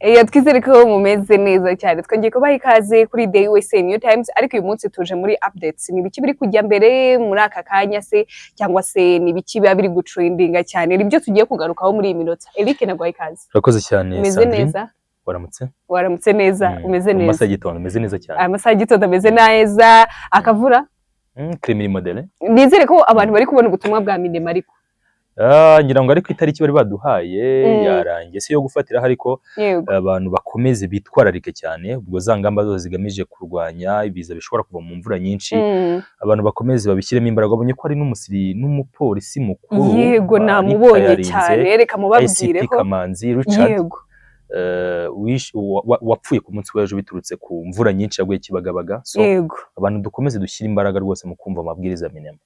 Twizere ko mumeze neza cyane. Twongeye kubaha ikaze kuri The USA New Times, ariko uyu munsi tuje muri updates. Ni biki biri kujya mbere muri aka kanya se, cyangwa se ni biki biba biri gutrendinga cyane? Nibyo tugiye kugarukaho muri iyi minota. Eric nagwaye ikaze. Urakoze cyane Umeze neza? Waramutse? Waramutse neza, umeze neza. Amasaha y'igitondo ameze neza cyane. Amasaha y'igitondo ameze neza, akavura? Kremiri modele. Nizere ko abantu bari kubona ubutumwa bwa Minema ariko. Ngira ngo ariko itariki bari baduhaye yarangiye si yo gufatira ariko abantu bakomeze bitwararike cyane ubwo za ngamba zose zigamije kurwanya ibiza bishobora kuva mu mvura nyinshi abantu bakomeze babishyiremo imbaraga babonye ko ari n'umupolisi mukuru. Yego namubonye cyane, reka mubabwireho Kamanzi Richard wapfuye ku munsi w'ejo biturutse ku mvura nyinshi yaguye Kibagabaga. So abantu dukomeze dushyira imbaraga rwose mu kumva amabwiriza Minema.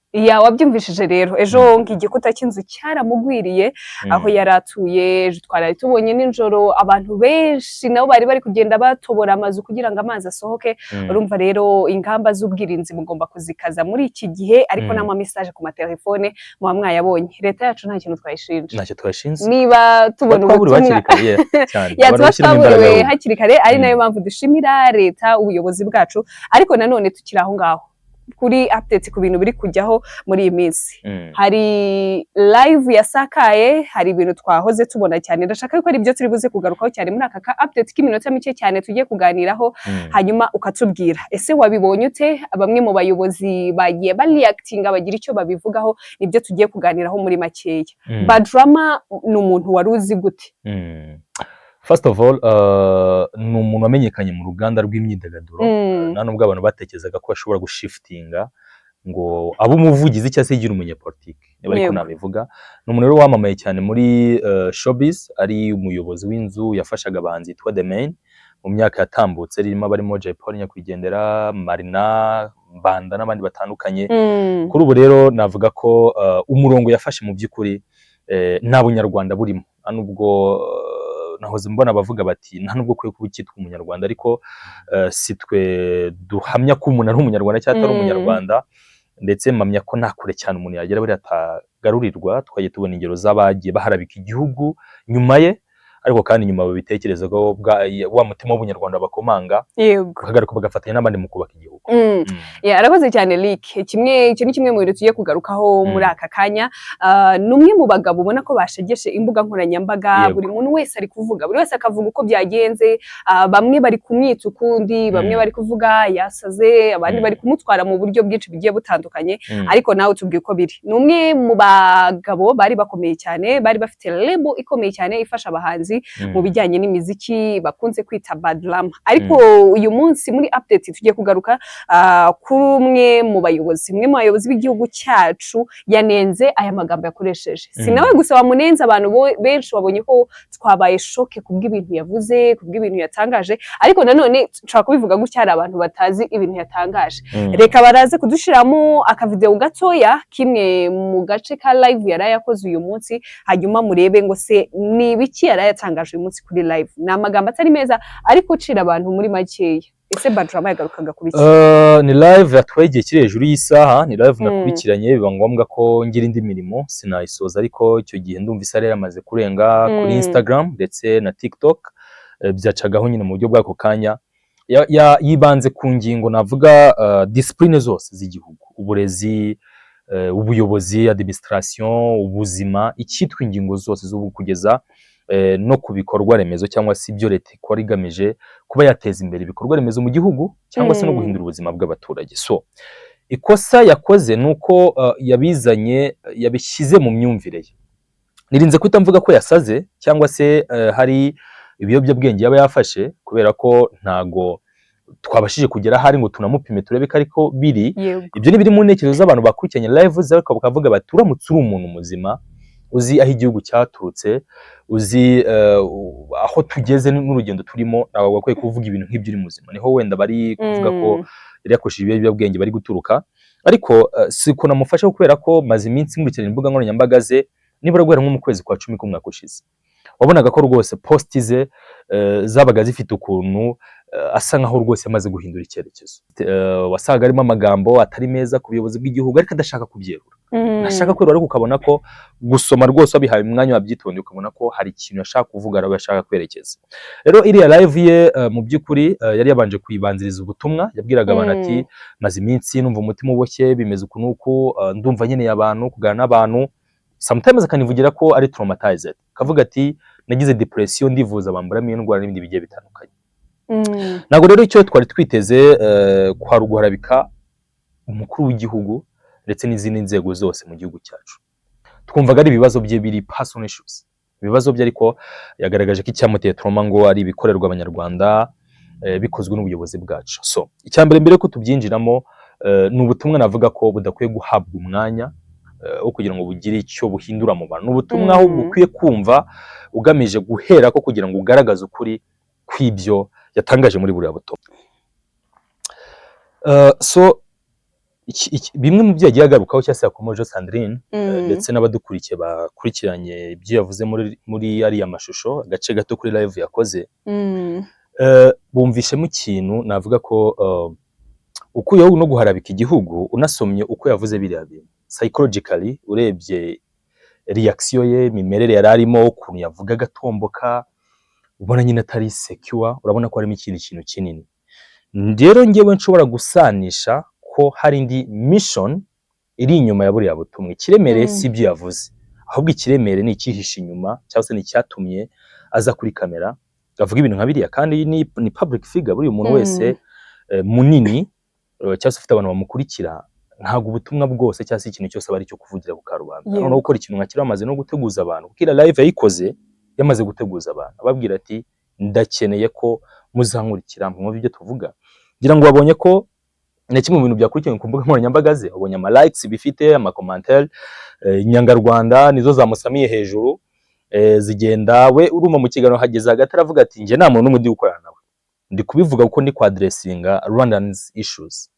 Wabyumvishije rero ejo ngigikuta cy'inzu cyaramugwiriye aho yaratuye. Twari tubonye ninjoro abantu benshi nabo bari kugenda batobora amazu kugira ngo amazi asohoke. Urumva rero ingamba z'ubwirinzi mugomba kuzikaza muri iki gihe, ariko nama message ku matelefone muba mwayabonye. Leta yacu nta kintu twayishinja, ntacyo twayishinze. Niba tubona ubutumwa yatwaburiwe hakiri kare, ari nayo mpamvu dushimira leta, ubuyobozi bwacu. Ariko nanone tukiri aho ngaho kuri update ku bintu biri kujyaho muri iyi minsi, hari live yasakaye, hari ibintu twahoze tubona cyane. Ndashaka ko ari byo turi buze kugarukaho cyane muri aka update k'iminota mike cyane tugiye kuganiraho, hanyuma ukatubwira ese wabibonye ute. Bamwe mu bayobozi bagiye reactinga bagira icyo babivugaho, nibyo tugiye kuganiraho muri makeya. Badrama ni umuntu wari uzi gute? First of all, ni umuntu wamenyekanye mu ruganda rw'imyidagaduro. Nta nubwo abantu batekerezaga ko ashobora gushiftinga ngo abe umuvugizi cyangwa se yigira umunyapolitiki, niba ariko nabivuga. Ni umuntu rero wamamaye cyane muri showbiz, ari umuyobozi w'inzu yafashaga abahanzi yitwa The Main mu myaka yatambutse, ririmo abarimo Jay Polly Nyakwigendera, Marina, Mbanda n'abandi batandukanye. Kuri ubu rero navuga ko umurongo yafashe mu by'ukuri nta bunyarwanda burimo. Nubwo nahoze mbona bavuga bati nta nubwo kwe kuba cyitwa umunyarwanda, ariko sitwe duhamya ko umuntu ari umunyarwanda cyangwa atari umunyarwanda, ndetse mpamya ko nta kure cyane umuntu yagera bari atagarurirwa. Twagiye tubona ingero z'abagiye baharabika igihugu nyuma ye, ariko kandi nyuma babitekereza ko wa mutima w'ubunyarwanda bakomanga bakagaruka bagafatanya n'abandi mu kubaka igihugu. Arakoze cyane Rick. Icyo ni kimwe mu bintu tugiye kugarukaho muri aka kanya. Numwe mu bagabo ubona ko bashegeshe imbuga nkoranyambaga. Buri muntu wese ari kuvuga, buri wese akavuga uko byagenze. Bamwe bari kumwita ukundi, bamwe bari kuvuga yasaze, abandi bari kumutwara mu buryo bwinshi bigiye butandukanye. Ariko nawe tubwiye uko biri. Numwe mu bagabo bari bakomeye cyane, bari bafite label ikomeye cyane ifasha abahanzi mu bijyanye n'imiziki bakunze kwita Badrama. Ariko uyu munsi muri update tugiye kugaruka kuri umwe mu bayobozi b'igihugu cyacu yanenze aya magambo yakoresheje. Sinawe gusa wamunenze, abantu benshi babonye ko twabaye shoke kubw'ibintu yavuze, kubw'ibintu yatangaje. Ariko nanone nshaka kubivuga gutya, hari abantu batazi ibintu yatangaje. Reka baraze kudushiramo akavideo gatoya kimwe mu gace ka live yari yakoze uyu munsi, hanyuma murebe ngo se ni ibiki yari yatangaje uyu munsi kuri live. Ni amagambo atari meza ariko ucira abantu muri makeya. Ese Badrama yagarukaga kubiki? Ni live yatwaye igihe kiri hejuru y'isaha, ni live nakurikiranye, biba ngombwa ko ngira indi mirimo sinayisoza, ariko icyo gihe ndumva isare yamaze kurenga kuri Instagram ndetse na TikTok. Byacagaho nyine mu buryo bw'ako kanya. Yibanze ku ngingo navuga discipline zose z'igihugu: uburezi, ubuyobozi, administration, ubuzima, icyitwa ingingo zose zo kugeza no ku bikorwa remezo cyangwa se ibyo leta ikora igamije kuba yateza imbere ibikorwa remezo mu gihugu cyangwa se no guhindura ubuzima bw'abaturage. So ikosa yakoze nuko yabishyize mu myumvire ye. Nirinze kwita mvuga ko yasaze cyangwa se hari ibiyobyabwenge yaba yafashe, kubera ko ntago twabashije kugera hari ngo tunamupime turebe ko ariko biri. Ibyo ni biri mu ntekerezo z'abantu bakurikiranye live z'ako bakavuga bati uramutse uri umuntu muzima, uzi aho igihugu cyaturutse, uzi aho tugeze n'urugendo turimo, ntabwo bakwiye kuvuga ibintu nk'ibyo uri muzima. Niho wenda bari kuvuga ko yari yakoresheje ibiyobyabwenge bari guturuka. Ariko siko namufasha kubera ko maze iminsi nkurikirana imbuga nkoranyambaga ze, nibura guhera nko mu kwezi kwa 10 k'umwaka ushize. wabonaga ko rwose posti ze zabaga zifite ukuntu asa nkaho rwose yamaze guhindura icyerekezo. Wasaga arimo amagambo atari meza ku buyobozi bw'igihugu ariko adashaka kubyerura. Ashaka kwerura ariko ukabona ko gusoma rwose wabihaye umwanya wabyitondeye ukabona ko hari ikintu yashaka kuvuga araho yashaka kwerekeza. Rero iriya live ye mu by'ukuri yari yabanje kuyibanziriza ubutumwa, yabwiraga abantu ati maze iminsi numva umutima uboshye bimeze ukuntu uku, ndumva nkeneye abantu kuganira n'abantu. Sometimes akanivugira ko ari traumatized, kavuga ati nagize depression ndivuza bamburamo indwara n'ibindi bigiye bitandukanye. Nago rero icyo twari twiteze kwa ruguharabika umukuru w'igihugu ndetse n'izindi nzego zose mu gihugu cyacu, twumvaga ari ibibazo bye biri personal issues, ibibazo bye ariko yagaragaje ko icyamuteye trauma ngo ari ibikorerwa abanyarwanda bikozwe n'ubuyobozi bwacu. So icyambere ko tubyinjiramo ni ubutumwa navuga ko budakwiye guhabwa umwanya wo kugira ngo bugire icyo buhindura mu bantu. Ubutumwa aho bukwiye kumva ugamije guhera ko kugira ngo ugaragaze ukuri kw'ibyo yatangaje muri buriya butumwa. So bimwe mu byo yagiye agarukaho cyangwa se yakomoje Sandrine ndetse n'abadukurikiye bakurikiranye ibyo yavuze muri ariya mashusho agace gato kuri live yakoze, bumvishemo ikintu navuga ko ukuyeho no guharabika igihugu unasomye uko yavuze biriya bintu psychologically, urebye reaction ye, imimerere yari arimo, ukuntu yavuga agatomboka, ubona nyine atari secure, urabona ko harimo ikindi kintu kinini. Rero ngewe nshobora gusanisha ko hari indi mission iri inyuma ya buriya butumwa. Ikiremere si ibyo yavuze, ahubwo ikiremere ni ikihishe inyuma cyangwa se ni icyatumye aza kuri kamera avuga ibintu nka biriya. Kandi ni public figure, buri umuntu wese munini cyangwa se ufite abantu bamukurikira, ntabwo ubutumwa bwose cyangwa se ikintu cyose aba ari cyo kuvugira ku karubanda. Noneho gukora ikintu nka kiriya amaze no guteguza abantu, kuko live yayikoze yamaze guteguza abantu, ababwira ati ndakeneye ko muzankurikira mwumve ibyo tuvuga. Ngira ngo babonye ko na kimwe mu bintu byakurikiye ku mbuga nkoranyambaga ze, abonye ama likes bifite, ama commentaire, Inyangarwanda nizo zamusamiye hejuru, zigenda we uruma mu kiganiro hageze hagati aravuga ati nje nta muntu n'umwe ndi gukorana nawe, ndi kubivuga kuko ndi kwa addressinga Rwandan's issues.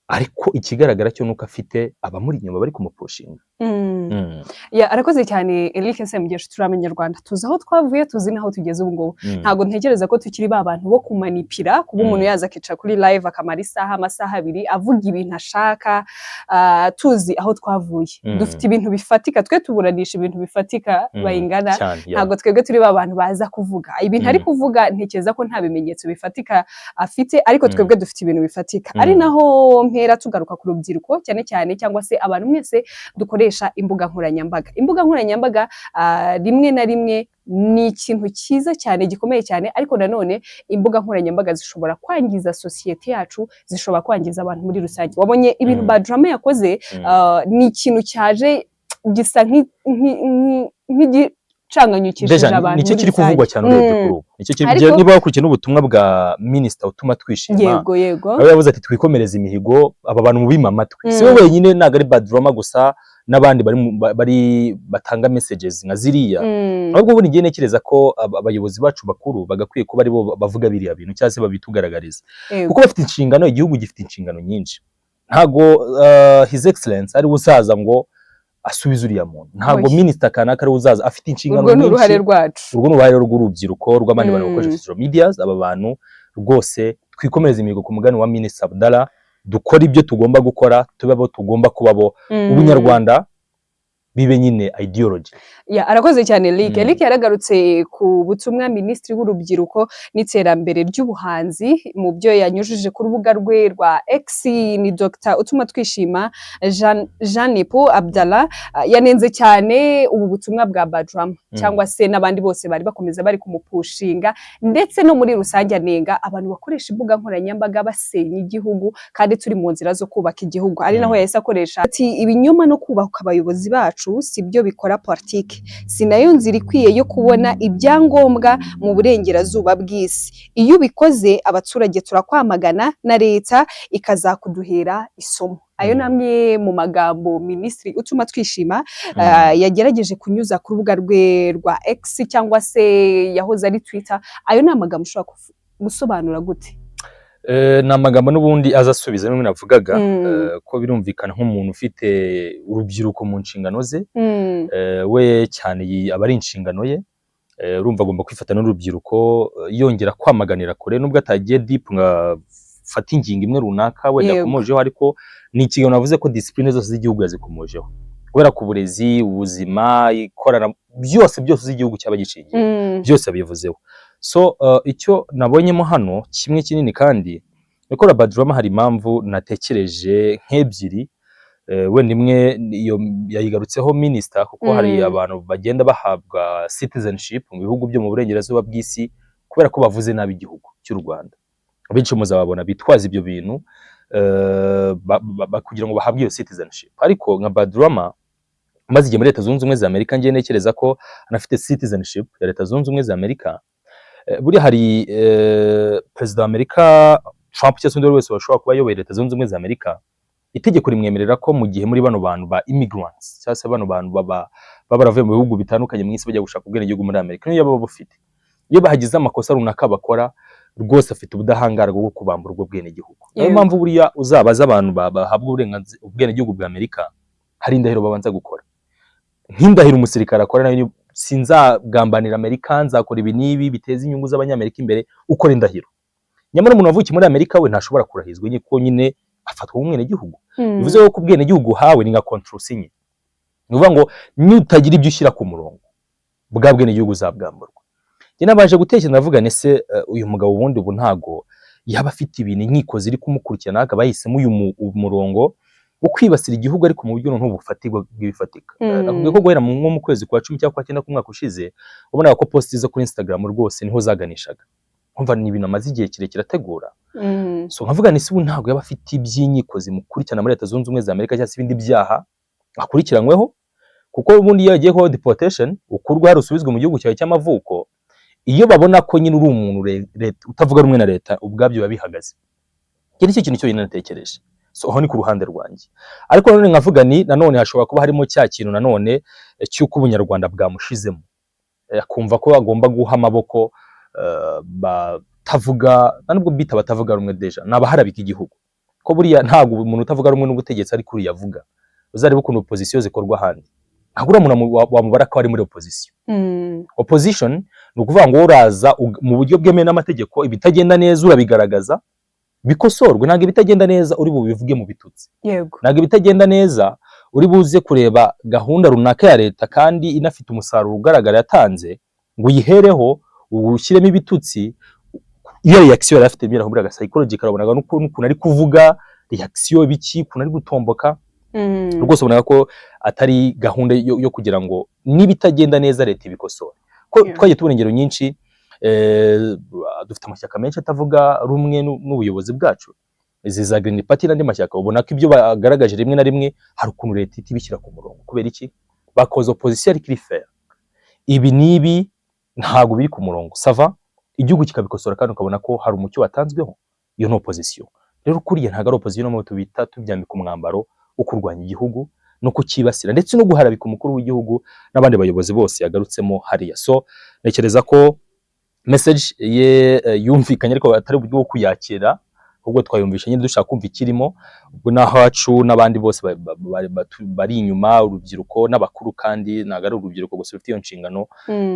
Ariko ikigaragara cyo nuko afite abamuri inyuma bari kumupushinga. Ya arakoze cyane Eric Semugeshi, turi Abanyarwanda, tuzi aho twavuye, tuzi naho tugeze ubu ngubu. Ntago ntekereza ko tukiri ba bantu bo kumanipira, kuba umuntu yaza akica kuri live akamara amasaha abiri avuga ibintu ashaka. Tuzi aho twavuye, dufite ibintu bifatika, twe tuburanisha ibintu bifatika bayingana. Ntago twebwe turi ba bantu baza kuvuga ibintu ari kuvuga, ntekereza ko nta bimenyetso bifatika afite, ariko twebwe dufite ibintu bifatika. Ari naho mpera tugaruka ku rubyiruko cyane cyane, cyangwa se abantu mwese dukoresha imbuga nkoranyambaga. Imbuga nkoranyambaga rimwe na rimwe ni ikintu cyiza cyane, gikomeye cyane, ariko nanone imbuga nkoranyambaga zishobora kwangiza societe yacu, zishobora kwangiza abantu muri rusange. Wabonye ibintu Badrama yakoze, ni ikintu cyaje gisa nk'igicanganyukishije abantu. Nicyo kiri kuvugwa cyane urebye kuri ubu. Nicyo kiri, niba wakurikiye n'ubutumwa bwa Minister utuma twishima, yego aho yavuze ati twikomereza imihigo, aba bantu mubima amatwi. Si we wenyine, ntabwo ari Badrama gusa, n'abandi bari batanga messages nka ziriya. Ahubwo ubu ngiye nekereza ko abayobozi bacu bakuru bagakwiye kuba ari bo bavuga biriya bintu cyangwa se babitugaragariza, kuko bafite inshingano, igihugu gifite inshingano nyinshi. Ntago His Excellence ari uzaza ngo asubize uriya muntu, ntago Minister kanaka ari uzaza, afite inshingano nyinshi. Urwo ni uruhare rwacu, urwo ni uruhare rw'urubyiruko, rw'abandi bantu bakoresha social media. Aba bantu rwose twikomereza imihigo ku mugani wa Minister Abdallah, dukora ibyo tugomba gukora, tube abo tugomba kuba bo. Ubunyarwanda bibe nyine ideology. Ya arakoze cyane Eric. Eric yaragarutse ku butumwa Minisitiri w'Urubyiruko n'Iterambere ry'Ubuhanzi mu byo yanyujije ku rubuga rwe rwa X. Ni Dr. Utuma Twishima Jean-Paul Abdallah yanenze cyane ubu butumwa bwa Badrama, cyangwa se n'abandi bose bari bakomeza bari kumupushinga, ndetse no muri rusange anenga abantu bakoresha imbuga nkoranyambaga basenya igihugu, kandi turi mu nzira zo kubaka igihugu. Ari naho yahise akoresha ati ibinyoma no kubaka abayobozi bacu si byo bikora politiki, si nayo nzira ikwiye yo kubona ibyangombwa mu burengerazuba bw'isi. Iyo ubikoze abaturage turakwamagana na leta ikazakuduhera isomo. Ayo namwe mu magambo Minisitiri Utuma Twishima yagerageje kunyuza ku rubuga rwe rwa X, cyangwa se yahoze ari Twitter. Ayo ni amagambo ushobora gusobanura gute? Ni amagambo n'ubundi azasubiza bimwe navugaga, ko birumvikana nk'umuntu ufite urubyiruko mu nshingano ze, we cyane aba ari inshingano ye urumva agomba kwifata n'urubyiruko yongera kwamaganira kure nubwo atagiye deep nga fata ingingo imwe runaka wenda yakomojeho, ariko ni ikintu navuze ko discipline zose z'igihugu yazikomojeho kubera ku burezi, ubuzima, ikorana byose z'igihugu cyaba gishingiye byose abivuzeho. So icyo nabonyemo hano kimwe kinini kandi niko Badrama hari impamvu natekereje nk'ebyiri, wenda imwe yayigarutseho minister kuko hari abantu bagenda bahabwa citizenship mu bihugu byo mu burengerazuba bw'isi kubera ko bavuze nabi igihugu cy'u Rwanda. Abenshi muzababona bitwaza ibyo bintu kugira ngo bahabwe iyo citizenship, ariko nka Badrama maze igihe muri Leta Zunze Ubumwe za Amerika ngiye nekereza ko anafite citizenship ya Leta Zunze Ubumwe za Amerika. Buri hari Perezida wa Amerika Trump cyangwa undi wese washobora kuba ayoboye Leta Zunze Ubumwe za Amerika, itegeko rimwemerera ko mu gihe muri bano bantu ba immigrants cyangwa se bano bantu baba baravuye mu bihugu bitandukanye mu isi bajya gushaka ubwenegihugu muri Amerika, niyo baba bufite, iyo bahagize amakosa runaka bakora rwose afite ubudahangarwa bwo kubambura ubwo bwenegihugu. Niyo mpamvu buriya uzabaza abantu bahabwa uburenganzira ubwenegihugu bwa Amerika hari indahiro babanza gukora, nk'indahiro umusirikare akora nayo sinzagambanira Amerika, nzakora ibi n'ibi biteza inyungu z'abanyamerika imbere, ukora indahiro. Nyamara umuntu wavukiye muri Amerika we ntashobora kurahizwa kuko nyine afatwa nk'umwenegihugu. Bivuze ko ubwenegihugu hawe ni nka control sinye, ni ukuvuga ngo nutagira ibyo ushyira ku murongo bwa bwenegihugu uzabwamburwa. Njye nabaje gutekereza ndavuga nese uyu mugabo ubundi ubu ntago yaba afite ibintu inkiko ziri kumukurikirana akaba yahisemo uyu murongo wo kwibasira igihugu ariko mu buryo ntubufatirwa bw'ibifatika. Nakubwiye ko guhera mu kwezi kwa 10 cyangwa kwa 9 k'umwaka ushize ubona ko post zo kuri Instagram rwose niho zaganishaga, umva ni ibintu amaze igihe kirekire ategura. So nkavuga nese ubu ntago yaba afite iby'inkiko zimukurikirana muri Leta Zunze Ubumwe za Amerika cyangwa se ibindi byaha akurikiranyweho, kuko ubundi iyo yagiye ko deportation ukurwa hari usubizwe mu gihugu cyawe cy'amavuko, iyo babona ko nyine uri umuntu utavuga rumwe na leta ubwabyo babihagaze. Iki nicyo kintu cyo natekereje. So aho ni ku ruhande rwanjye, ariko none nkavuga ni nanone hashobora kuba harimo cya kintu nanone cy'uko ubunyarwanda bwamushizemo, akumva ko agomba guha amaboko batavuga nubwo bita batavuga rumwe deja nabaharabika igihugu, ko buriya ntabwo umuntu utavuga rumwe n'ubutegetsi ari kuri yavuga. Uzarebe ukuntu opposition zikorwa handi, ahura umuntu wamubara ko ari muri opposition. Opposition ni ukuvuga ngo uraza mu buryo bwemewe n'amategeko, ibitagenda neza urabigaragaza bikosorwe, ntabwo ibitagenda neza uri bubivuge mu bitutsi, ntabwo ibitagenda neza uri buze kureba gahunda runaka ya leta kandi inafite umusaruro ugaragara yatanze ngo uyihereho ushyiremo ibitutsi. Iyo reaction yari afite byera muri psychology karabona n'ukuntu ari kuvuga reaction biki ukuntu ari gutomboka, rwose ubona ko atari gahunda yo kugira ngo nibitagenda neza leta ibikosora. Ko twagiye tubona ingero nyinshi, dufite amashyaka menshi atavuga rumwe n'ubuyobozi bwacu, izi za Green Party n'andi mashyaka ubona ko ibyo bagaragaje rimwe na rimwe hari ukuntu leta itibishyira ku murongo. Kubera iki? Bakoze opposition ari fair, ibi nibi ntabwo biri ku murongo sava, igihugu kikabikosora kandi ukabona ko hari umucyo watanzweho. Iyo no opposition rero kuriye ntabwo ari opposition no tubita tubyambika umwambaro wo kurwanya igihugu no kukibasira ndetse no guharabika umukuru w'igihugu n'abandi bayobozi bose yagarutsemo hariya. So nekereza ko message ye yumvikanye ariko atari uburyo bwo kuyakira, ahubwo twayumvisha nyine dushaka kumva ikirimo, ubwo nahacu n'abandi bose bari inyuma, urubyiruko n'abakuru, kandi ntabwo ari urubyiruko gusa rufite iyo nshingano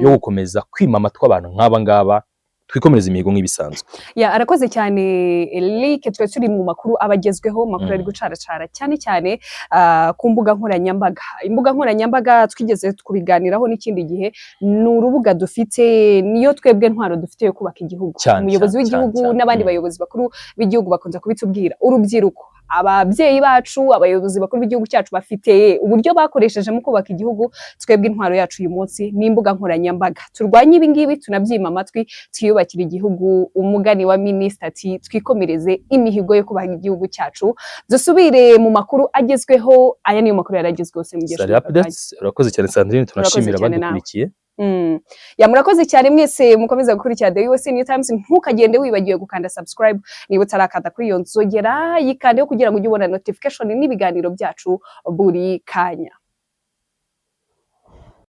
yo gukomeza kwima amatwi abantu nk'aba ngaba twikomereza imihigo nk'ibisanzwe. Arakoze cyane Eric, twe turi mu makuru abagezweho, makuru ari gucaracara cyane cyane ku mbuga nkoranyambaga. Imbuga nkoranyambaga twigeze kubiganiraho n'ikindi gihe, ni urubuga dufite, niyo twebwe ntwaro dufite yo kubaka igihugu. Umuyobozi w'igihugu n'abandi bayobozi bakuru b'igihugu bakunze kubitubwira, urubyiruko, ababyeyi bacu, abayobozi bakuru b'igihugu cyacu bafite uburyo bakoresheje mu kubaka igihugu. Twebwe intwaro yacu uyu munsi ni imbuga nkoranyambaga. Turwanye ibi ngibi, tunabyima amatwi, twiyubakira igihugu. Umugani wa minisitiri ati twikomereze imihigo yo kubaka igihugu cyacu. Dusubire mu makuru agezweho, aya niyo makuru yaragezweho se mugesho. Urakoze cyane Sandrine, tunashimira abadukurikiye. Murakoze cyane mwese mukomeza gukurikira The USA New Times. Ntukagende wibagiwe gukanda subscribe niba utarakanda kuri iyo nzogera, yikandeho kugira ngo ujye ubona notification n'ibiganiro byacu buri kanya.